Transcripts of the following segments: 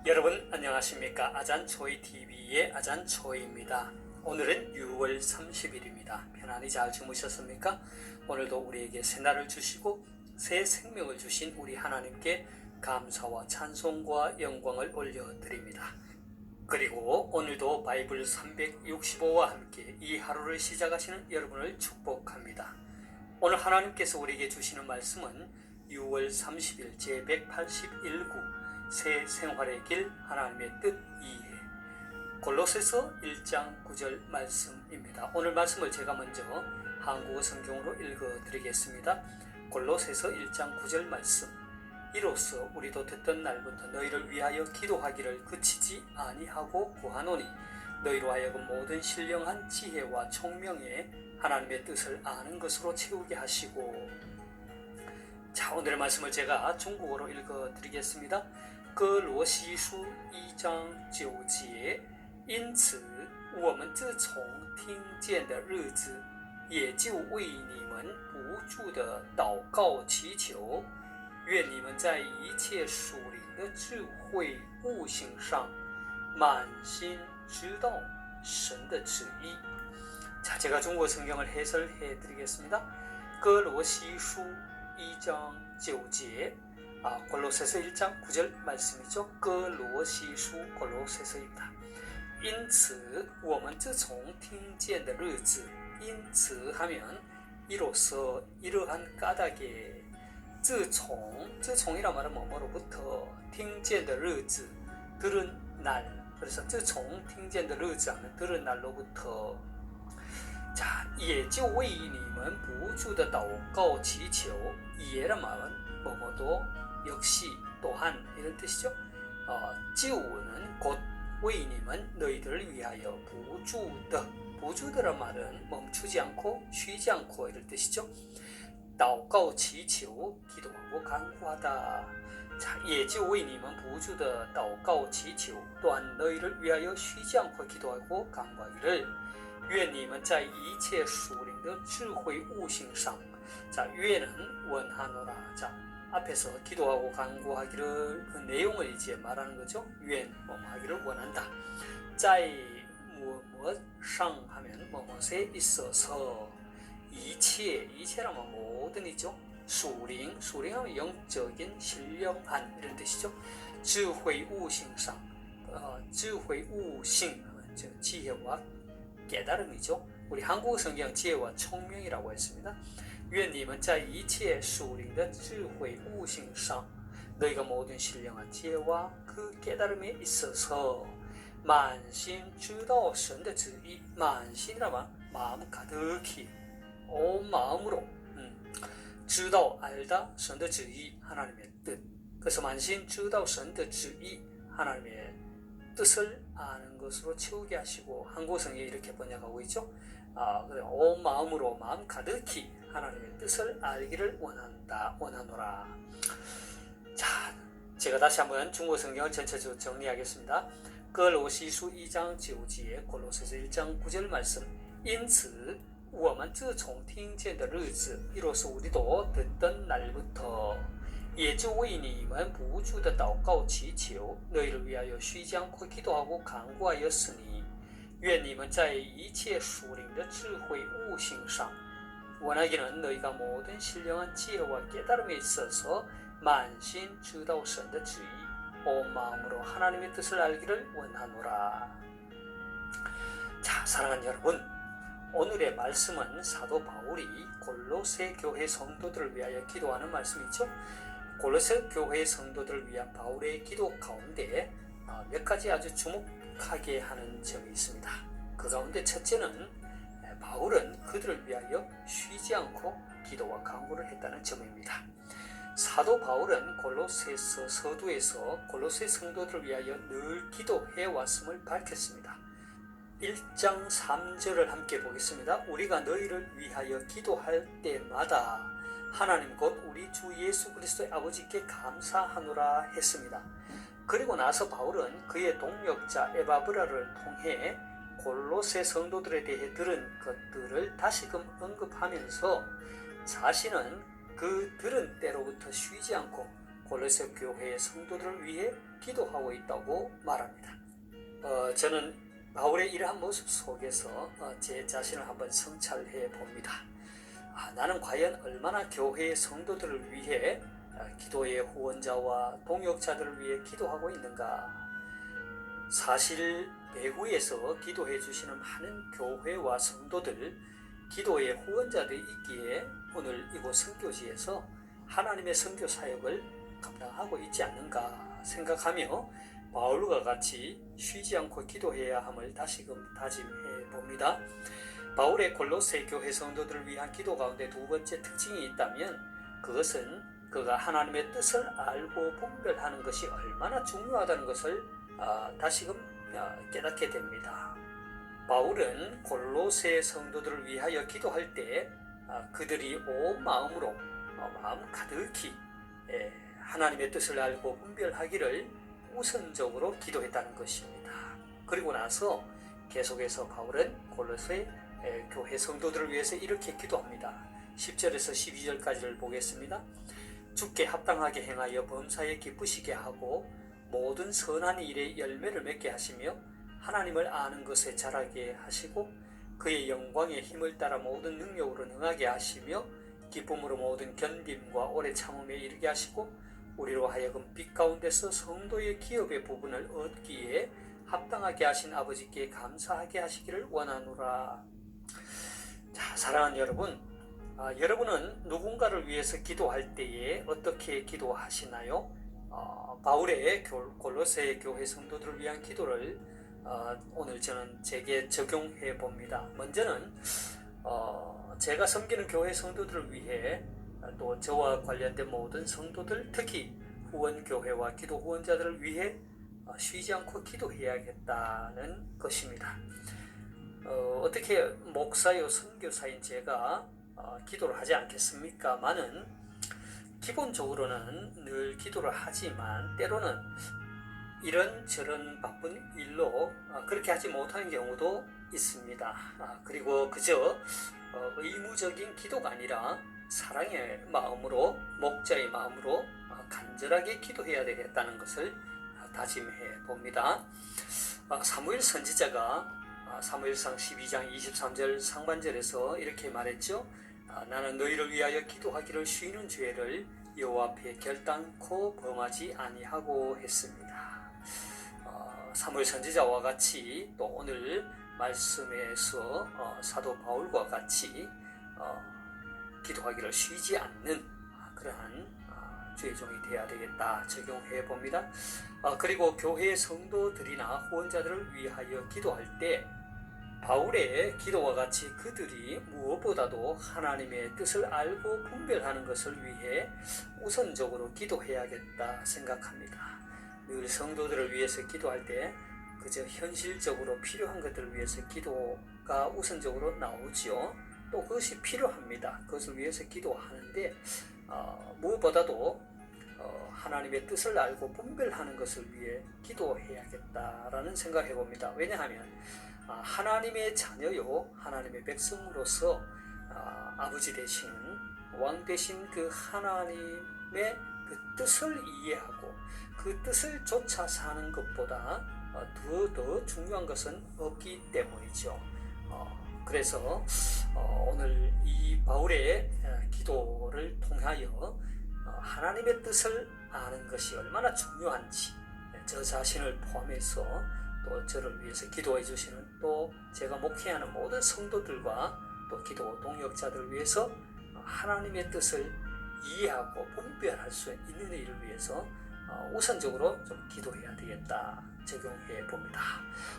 여러분 안녕하십니까? 아잔초이TV의 아잔초이입니다. 오늘은 6월 30일입니다. 편안히 잘 주무셨습니까? 오늘도 우리에게 새날을 주시고 새 생명을 주신 우리 하나님께 감사와 찬송과 영광을 올려드립니다. 그리고 오늘도 바이블 365와 함께 이 하루를 시작하시는 여러분을 축복합니다. 오늘 하나님께서 우리에게 주시는 말씀은 6월 30일 제181구 새 생활의 길 하나님의 뜻 2회 골로새서 1장 9절 말씀입니다. 오늘 말씀을 제가 먼저 한국어 성경으로 읽어드리겠습니다. 골로새서 1장 9절 말씀. 이로써 우리도 듣던 날부터 너희를 위하여 기도하기를 그치지 아니하고 구하노니 너희로 하여금 모든 신령한 지혜와 총명에 하나님의 뜻을 아는 것으로 채우게 하시고. 자, 오늘의 말씀을 제가 중국어로 읽어드리겠습니다. 哥罗西书1章9节，因此我们自从听见的日子，也就为你们不住的祷告祈求，愿你们在一切属灵的智慧悟性上，满心知道神的旨意。 자, 제가 중국어 성경을 해설해 드리겠습니다. 哥罗西书1章9节 골로새서 1장 9절 말씀이죠. 哥罗西书 골로새서입니다. 因此我们自从听见的日子，因此 하면 이로써 이러한 까닭에 自从이란 말은 뭐뭐로부터 听见的日子 들은 날, 그래서 自从听见的日子 하면 들은 날로부터. 자, 也就为你们不住的祷告祈求. 예란 말은 뭐뭐도 역시 또한 이런 뜻이죠. 救는 곧 웨이님은 너희들을 위하여 부주더란 말은 멈추지 않고 쉬지 않고 이런 뜻이죠. 祷告祈求 기도하고 간구하다. 자, 也就为你们不住的祷告祈求 또한 너희를 위하여 쉬지 않고 기도하고 간구하기를 愿你们在一切属灵的智慧悟性上. 자,愿는 원하노라. 자, 앞에서 기도하고 간구하기를 그 내용을 이제 말하는 거죠. 愿 뭐하기를 원한다. 在뭐뭐상 하면 뭐뭐에 있어서 一切 이체라면 모든이죠. 수링하면 영적인 신령한 이런 뜻이죠. 智慧悟性上 智慧悟性 지혜와 깨달음이죠. 우리 한국어 성경 지혜와 총명이라고 했습니다. 愿你们在一切属灵的智慧悟性上 너희가 모든 신령한 지혜와 그 깨달음에 있어서 满心知道神的旨意. 만신이라면 마음 가득히 온 마음으로 知道 알다 神的旨意 하나님의 뜻. 그래서 满心知道神的旨意 하나님의 뜻을 아는 것으로 채우게 하시고 한국어 성경에 이렇게 번역하고 있죠. 온 마음으로 마음 가득히 하나님의 뜻을 알기를 원하노라. 자, 제가 다시 한번 중국어 성경을 전체적으로 정리하겠습니다. 哥罗西书1章9节 골로새서 1장 9절 말씀. 因此我们自从听见的日子 이로써 우리도 듣던 날부터 也就为你们不住的祷告祈求 너희를 위하여 쉬지 않고 기도하고 간구하였으니 愿你们在一切属灵的智慧悟性上 원하기는 너희가 모든 신령한 지혜와 깨달음에 있어서 만신 知道神的旨意 온 마음으로 하나님의 뜻을 알기를 원하노라. 자, 사랑하는 여러분, 오늘의 말씀은 사도 바울이 골로새 교회 성도들을 위하여 기도하는 말씀이죠. 골로새 교회 성도들을 위한 바울의 기도 가운데 몇 가지 아주 주목하게 하는 점이 있습니다. 그 가운데 첫째는 바울은 그들을 위하여 쉬지 않고 기도와 간구를 했다는 점입니다. 사도 바울은 골로새서 서두에서 골로새 성도들을 위하여 늘 기도해 왔음을 밝혔습니다. 1장 3절을 함께 보겠습니다. 우리가 너희를 위하여 기도할 때마다 하나님 곧 우리 주 예수 그리스도의 아버지께 감사하노라 했습니다. 그리고 나서 바울은 그의 동역자 에바브라를 통해 골로새 성도들에 대해 들은 것들을 다시금 언급하면서 자신은 그 들은 때로부터 쉬지 않고 골로새 교회의 성도들을 위해 기도하고 있다고 말합니다. 저는 바울의 이러한 모습 속에서 제 자신을 한번 성찰해 봅니다. 나는 과연 얼마나 교회의 성도들을 위해 기도의 후원자와 동역자들을 위해 기도하고 있는가. 사실 배후에서 기도해 주시는 많은 교회와 성도들, 기도의 후원자들이 있기에 오늘 이곳 선교지에서 하나님의 선교 사역을 감당하고 있지 않는가 생각하며 바울과 같이 쉬지 않고 기도해야 함을 다시금 다짐해 봅니다. 바울의 골로새 교회 성도들을 위한 기도 가운데 두 번째 특징이 있다면 그것은 그가 하나님의 뜻을 알고 분별하는 것이 얼마나 중요하다는 것을 다시금 깨닫게 됩니다. 바울은 골로새 성도들을 위하여 기도할 때 그들이 온 마음으로 마음 가득히 하나님의 뜻을 알고 분별하기를 우선적으로 기도했다는 것입니다. 그리고 나서 계속해서 바울은 골로새 교회 성도들을 위해서 이렇게 기도합니다. 10절에서 12절까지를 보겠습니다. 주께 합당하게 행하여 범사에 기쁘시게 하고 모든 선한 일에 열매를 맺게 하시며 하나님을 아는 것에 자라게 하시고 그의 영광의 힘을 따라 모든 능력으로 능하게 하시며 기쁨으로 모든 견딤과 오래 참음에 이르게 하시고 우리로 하여금 빛 가운데서 성도의 기업의 부분을 얻기에 합당하게 하신 아버지께 감사하게 하시기를 원하노라. 자, 사랑하는 여러분, 여러분은 누군가를 위해서 기도할 때에 어떻게 기도하시나요? 바울의 골로새 교회 성도들을 위한 기도를 오늘 저는 제게 적용해 봅니다. 먼저는 제가 섬기는 교회 성도들을 위해 또 저와 관련된 모든 성도들, 특히 후원교회와 기도 후원자들을 위해 쉬지 않고 기도해야겠다는 것입니다. 어떻게 목사요 선교사인 제가 기도를 하지 않겠습니까? 많은 기본적으로는 늘 기도를 하지만 때로는 이런저런 바쁜 일로 그렇게 하지 못하는 경우도 있습니다. 그리고 그저 의무적인 기도가 아니라 사랑의 마음으로, 목자의 마음으로 간절하게 기도해야 되겠다는 것을 다짐해 봅니다. 사무엘 선지자가 사무엘상 12장 23절 상반절에서 이렇게 말했죠. 나는 너희를 위하여 기도하기를 쉬는 죄를 여호와 앞에 결단코 범하지 아니하고 했습니다. 사무엘 선지자와 같이 또 오늘 말씀에서 사도 바울과 같이 기도하기를 쉬지 않는 그러한 주의 종이 되어야 되겠다 적용해 봅니다. 그리고 교회 성도들이나 후원자들을 위하여 기도할 때 바울의 기도와 같이 그들이 무엇보다도 하나님의 뜻을 알고 분별하는 것을 위해 우선적으로 기도해야겠다 생각합니다. 늘 성도들을 위해서 기도할 때 그저 현실적으로 필요한 것들을 위해서 기도가 우선적으로 나오지요. 또 그것이 필요합니다. 그것을 위해서 기도하는데 무엇보다도 하나님의 뜻을 알고 분별하는 것을 위해 기도해야겠다라는 생각을 해봅니다. 왜냐하면 하나님의 자녀요 하나님의 백성으로서 아버지 되시는 왕 되신 그 하나님의 그 뜻을 이해하고 그 뜻을 쫓아 사는 것보다 더 중요한 것은 없기 때문이죠. 그래서 오늘 이 바울의 기도를 통하여 하나님의 뜻을 아는 것이 얼마나 중요한지 저 자신을 포함해서 또 저를 위해서 기도해 주시는 또 제가 목회하는 모든 성도들과 또 기도 동역자들을 위해서 하나님의 뜻을 이해하고 분별할 수 있는 일을 위해서 우선적으로 좀 기도해야 되겠다 적용해 봅니다.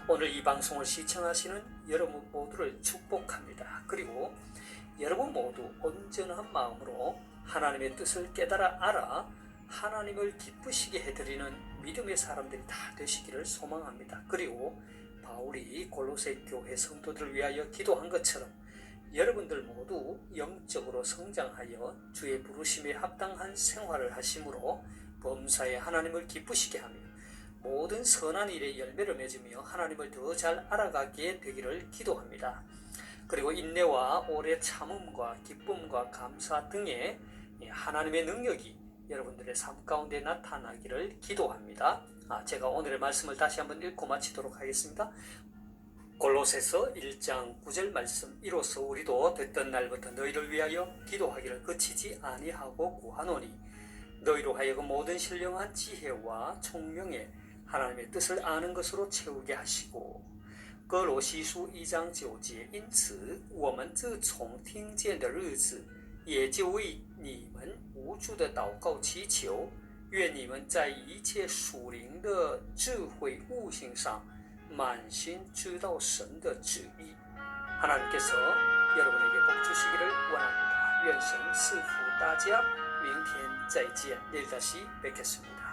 오늘 이 방송을 시청하시는 여러분 모두를 축복합니다. 그리고 여러분 모두 온전한 마음으로 하나님의 뜻을 깨달아 알아 하나님을 기쁘시게 해드리는 믿음의 사람들이 다 되시기를 소망합니다. 그리고 바울이 골로새 교회 성도들을 위하여 기도한 것처럼 여러분들 모두 영적으로 성장하여 주의 부르심에 합당한 생활을 하심으로 범사에 하나님을 기쁘시게 하며 모든 선한 일에 열매를 맺으며 하나님을 더 잘 알아가게 되기를 기도합니다. 그리고 인내와 오래 참음과 기쁨과 감사 등의 하나님의 능력이 여러분들의 삶 가운데 나타나기를 기도합니다. 제가 오늘의 말씀을 다시 한번 읽고 마치도록 하겠습니다. 골로새서 1장 9절 말씀, 이로써 우리도 듣던 날부터 너희를 위하여 기도하기를 그치지 아니하고 구하노니 너희로 하여금 모든 신령한 지혜와 총명에 하나님의 뜻을 아는 것으로 채우게 하시고 哥罗西书1章9节，因此我们自从听见的日子，也就为你们无助的祷告祈求，愿你们在一切属灵的智慧悟性上满心知道神的旨意。 하나님께서 여러분에게 복 주시기를 원합니다. 愿神赐福大家。明天再见，내일 다시 뵙겠습니다.